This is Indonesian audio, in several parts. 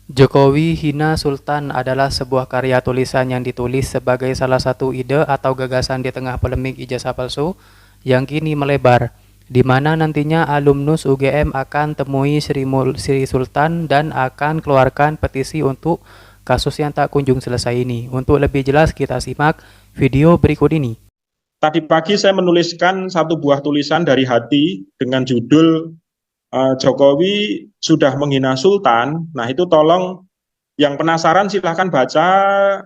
Jokowi Hina Sultan adalah sebuah karya tulisan yang ditulis sebagai salah satu ide atau gagasan di tengah polemik ijazah palsu yang kini melebar, di mana nantinya alumnus UGM akan temui Sri Sultan dan akan keluarkan petisi untuk kasus yang tak kunjung selesai ini. Untuk lebih jelas kita simak video berikut ini. Tadi pagi saya menuliskan satu buah tulisan dari hati dengan judul Jokowi sudah menghina Sultan. Nah, itu tolong yang penasaran silahkan baca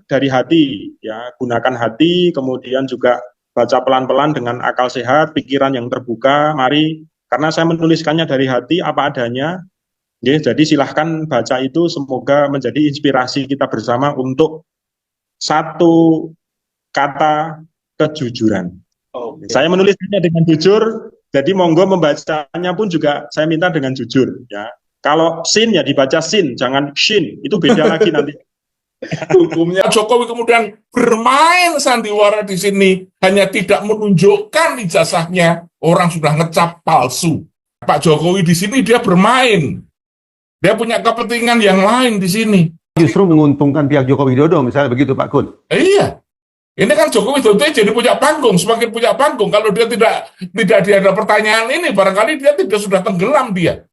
dari hati, ya, gunakan hati, kemudian juga baca pelan-pelan dengan akal sehat, pikiran yang terbuka. Mari, karena saya menuliskannya dari hati apa adanya. Ya, jadi silahkan baca itu, semoga menjadi inspirasi kita bersama untuk satu kata kejujuran. Saya menulisnya dengan jujur, jadi monggo membacanya pun juga saya minta dengan jujur, ya. Kalau sin ya dibaca sin, jangan shin, itu beda lagi nanti. Hukumnya Jokowi kemudian bermain sandiwara di sini, hanya tidak menunjukkan ijazahnya, orang sudah ngecap palsu. Pak Jokowi di sini dia bermain, dia punya kepentingan yang lain di sini. Justru menguntungkan pihak Joko Widodo, misalnya begitu Pak Kun. Iya, ini kan Jokowi jadi punya panggung, semakin punya panggung. Kalau dia tidak ada pertanyaan ini, barangkali dia tidak sudah tenggelam dia.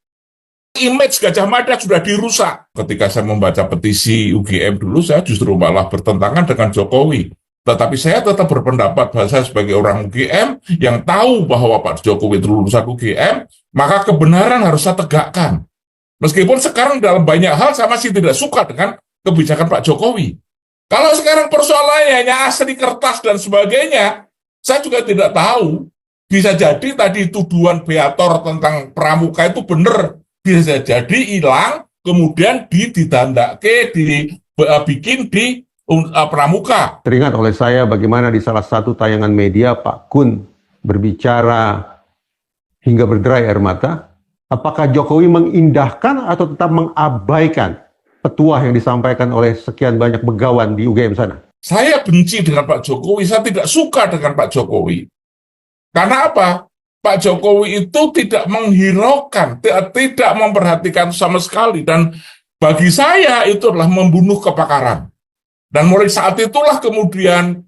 Image Gajah Mada sudah dirusak. Ketika saya membaca petisi UGM dulu, saya justru malah bertentangan dengan Jokowi. Tetapi saya tetap berpendapat bahwa saya sebagai orang UGM yang tahu bahwa Pak Jokowi itu lulusan UGM, maka kebenaran harus saya tegakkan. Meskipun sekarang dalam banyak hal saya masih tidak suka dengan kebijakan Pak Jokowi. Kalau sekarang persoalannya hanya asli kertas dan sebagainya, saya juga tidak tahu. Bisa jadi tadi tuduhan Beator tentang pramuka itu benar, bisa jadi hilang, kemudian ditandake, dibikin di pramuka. Teringat oleh saya bagaimana di salah satu tayangan media Pak Kun berbicara hingga berderai air mata. Apakah Jokowi mengindahkan atau tetap mengabaikan petuah yang disampaikan oleh sekian banyak begawan di UGM sana? Saya benci dengan Pak Jokowi, saya tidak suka dengan Pak Jokowi. Karena apa? Pak Jokowi itu tidak menghiraukan, tidak memperhatikan sama sekali. Dan bagi saya itu adalah membunuh kepakaran. Dan mulai saat itulah kemudian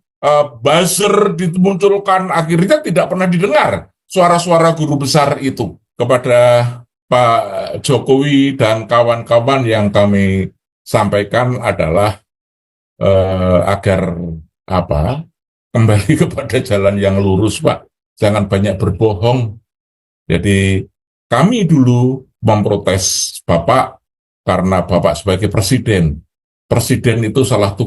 buzzer dimunculkan, akhirnya tidak pernah didengar suara-suara guru besar itu kepada Pak Jokowi dan kawan-kawan. Yang kami sampaikan adalah agar kembali kepada jalan yang lurus, Pak. Jangan banyak berbohong. Jadi kami dulu memprotes Bapak karena Bapak sebagai presiden. Presiden itu salah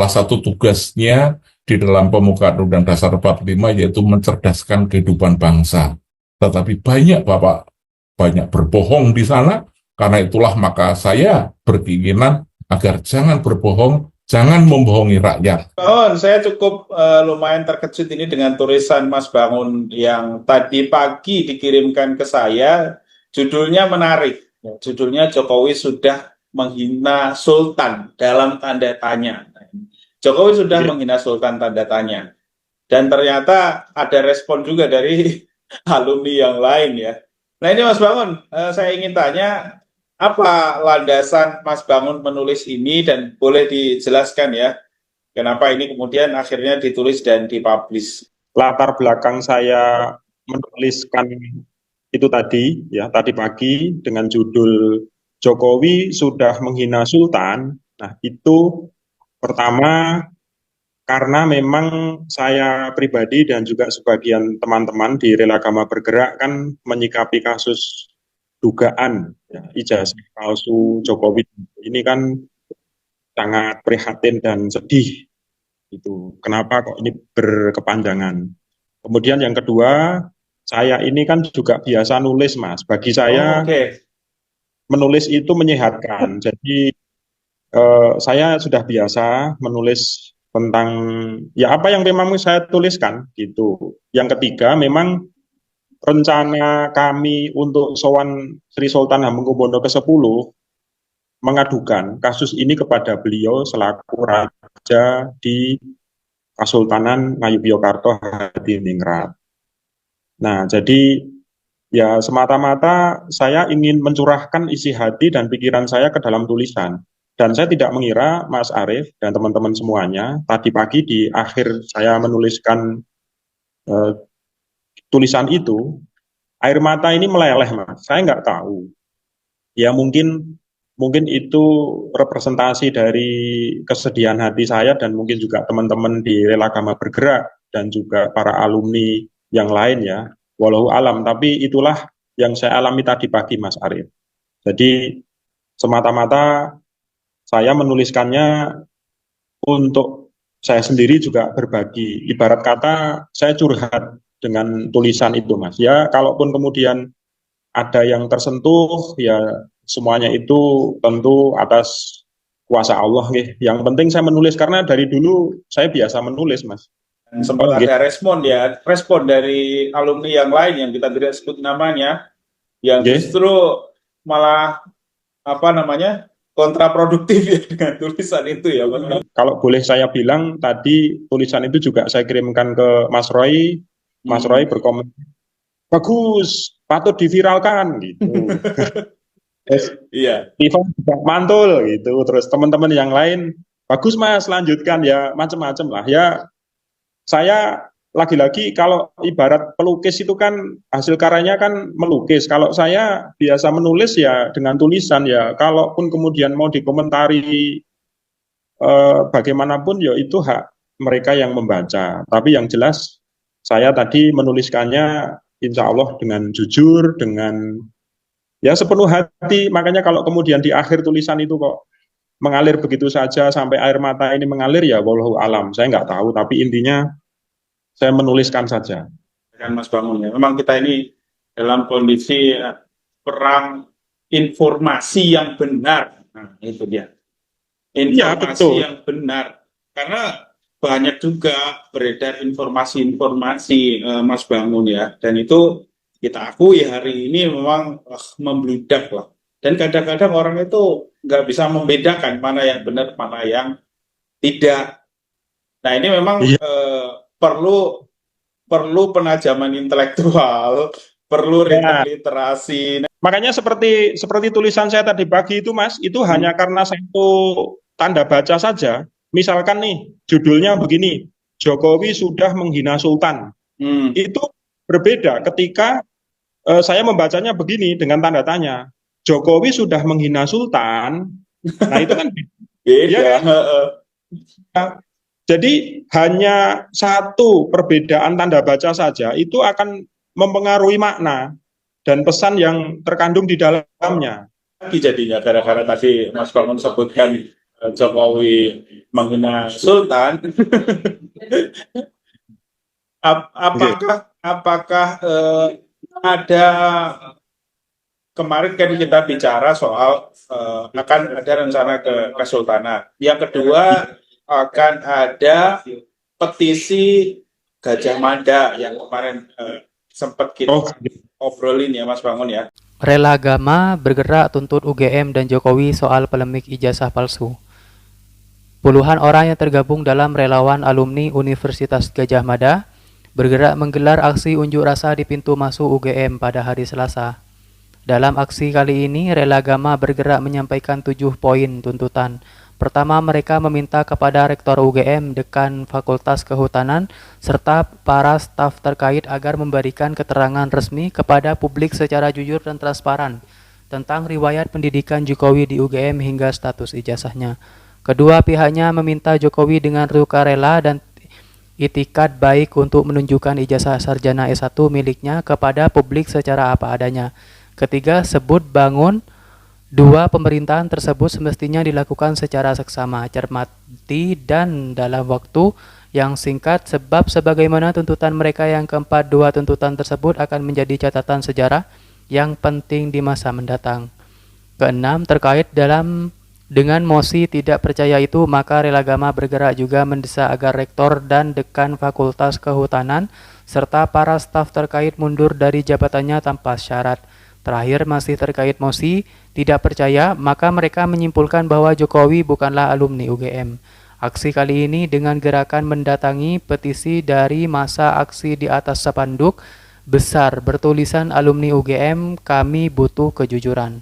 satu tugasnya di dalam pembukaan Undang-Undang Dasar 45 yaitu mencerdaskan kehidupan bangsa. Tetapi Bapak banyak berbohong di sana, karena itulah maka saya berkeinginan agar jangan berbohong, jangan membohongi rakyat. Saya cukup lumayan terkejut ini dengan tulisan Mas Bangun yang tadi pagi dikirimkan ke saya. Judulnya menarik. Judulnya Jokowi sudah menghina Sultan dalam tanda tanya. Jokowi sudah menghina Sultan tanda tanya. Dan ternyata ada respon juga dari alumni yang lain ya. Nah ini Mas Bangun, saya ingin tanya, apa landasan Mas Bangun menulis ini dan boleh dijelaskan ya, kenapa ini kemudian akhirnya ditulis dan dipublish? Latar belakang saya menuliskan itu tadi, ya, tadi pagi dengan judul Jokowi sudah menghina Sultan. Nah, itu pertama karena memang saya pribadi dan juga sebagian teman-teman di Rela Agama Bergerak kan menyikapi kasus dugaan ya, ijazah palsu Jokowi ini kan sangat prihatin dan sedih. Itu kenapa kok ini berkepanjangan. Kemudian yang kedua, saya ini kan juga biasa nulis, Mas. Bagi saya menulis itu menyehatkan. Jadi saya sudah biasa menulis tentang ya apa yang memang saya tuliskan gitu. Yang ketiga, memang rencana kami untuk sowan Sri Sultan Hamengkubuwono ke-10 mengadukan kasus ini kepada beliau selaku raja di Kasultanan Ngayogyakarta Hadiningrat. Nah, jadi ya semata-mata saya ingin mencurahkan isi hati dan pikiran saya ke dalam tulisan. Dan saya tidak mengira Mas Arief dan teman-teman semuanya, tadi pagi di akhir saya menuliskan tulisan itu, air mata ini meleleh, Mas. Saya nggak tahu. Ya mungkin itu representasi dari kesedihan hati saya dan mungkin juga teman-teman di Rela Agama Bergerak dan juga para alumni yang lain ya. Walau alam, tapi itulah yang saya alami tadi pagi, Mas Arief. Jadi semata-mata saya menuliskannya untuk saya sendiri juga berbagi. Ibarat kata saya curhat dengan tulisan itu, Mas. Ya, kalaupun kemudian ada yang tersentuh, ya semuanya itu tentu atas kuasa Allah. Yang penting saya menulis, karena dari dulu saya biasa menulis, Mas. Dan sempat ada respon dari alumni yang lain yang kita tidak sebut namanya, yang justru malah kontraproduktif ya dengan tulisan itu ya. Kalau boleh saya bilang, tadi tulisan itu juga saya kirimkan ke Mas Roy. Mas Roy berkomentar, bagus, patut diviralkan gitu. Iya. Ivan juga mantul gitu. Terus teman-teman yang lain, bagus Mas, lanjutkan ya, macam-macam lah ya. Saya lagi-lagi kalau ibarat pelukis itu kan hasil karyanya kan melukis. Kalau saya biasa menulis ya dengan tulisan ya. Kalaupun kemudian mau dikomentari bagaimanapun ya itu hak mereka yang membaca. Tapi yang jelas saya tadi menuliskannya insya Allah dengan jujur, dengan ya sepenuh hati. Makanya kalau kemudian di akhir tulisan itu kok mengalir begitu saja sampai air mata ini mengalir, ya wallahu alam. Saya nggak tahu, tapi intinya saya menuliskan saja. Dan Mas Bangun ya, memang kita ini dalam kondisi perang informasi yang benar. Nah, itu dia. Informasi yang benar. Karena banyak juga beredar informasi-informasi Mas Bangun ya, dan itu kita akui hari ini memang membludak lah. Dan kadang-kadang orang itu nggak bisa membedakan mana yang benar, mana yang tidak. Nah ini memang perlu penajaman intelektual, perlu literasi. Makanya seperti tulisan saya tadi pagi itu, Mas, itu hanya karena satu tanda baca saja. Misalkan nih judulnya begini, Jokowi sudah menghina Sultan. Itu berbeda ketika saya membacanya begini dengan tanda tanya. Jokowi sudah menghina Sultan. Nah itu kan beda. Ya, kan? Jadi hanya satu perbedaan tanda baca saja itu akan mempengaruhi makna dan pesan yang terkandung di dalamnya. Jadinya gara-gara tadi Mas Bangun sebutkan Jokowi menghina Sultan. Apakah ada, kemarin kan kita bicara soal akan ada rencana ke Kesultanan. Yang kedua akan ada petisi Gajah Mada yang kemarin sempat kita obrolin ya Mas Bangun ya. Rela Agama Bergerak tuntut UGM dan Jokowi soal polemik ijazah palsu. Puluhan orang yang tergabung dalam relawan alumni Universitas Gajah Mada bergerak menggelar aksi unjuk rasa di pintu masuk UGM pada hari Selasa. Dalam aksi kali ini, Rela Agama Bergerak menyampaikan 7 poin tuntutan. Pertama, mereka meminta kepada Rektor UGM, Dekan Fakultas Kehutanan, serta para staf terkait agar memberikan keterangan resmi kepada publik secara jujur dan transparan tentang riwayat pendidikan Jokowi di UGM hingga status ijazahnya. Kedua, pihaknya meminta Jokowi dengan sukarela dan itikat baik untuk menunjukkan ijazah sarjana S1 miliknya kepada publik secara apa adanya. Ketiga, sebut bangun. Dua, pemerintahan tersebut semestinya dilakukan secara seksama, cermati, dan dalam waktu yang singkat, sebab sebagaimana tuntutan mereka yang keempat, dua tuntutan tersebut akan menjadi catatan sejarah yang penting di masa mendatang. Keenam, terkait dengan mosi tidak percaya itu, maka Rela Agama Bergerak juga mendesak agar Rektor dan Dekan Fakultas Kehutanan serta para staf terkait mundur dari jabatannya tanpa syarat. Terakhir, masih terkait mosi tidak percaya, maka mereka menyimpulkan bahwa Jokowi bukanlah alumni UGM. Aksi kali ini dengan gerakan mendatangi petisi dari masa aksi di atas spanduk besar bertulisan alumni UGM, kami butuh kejujuran.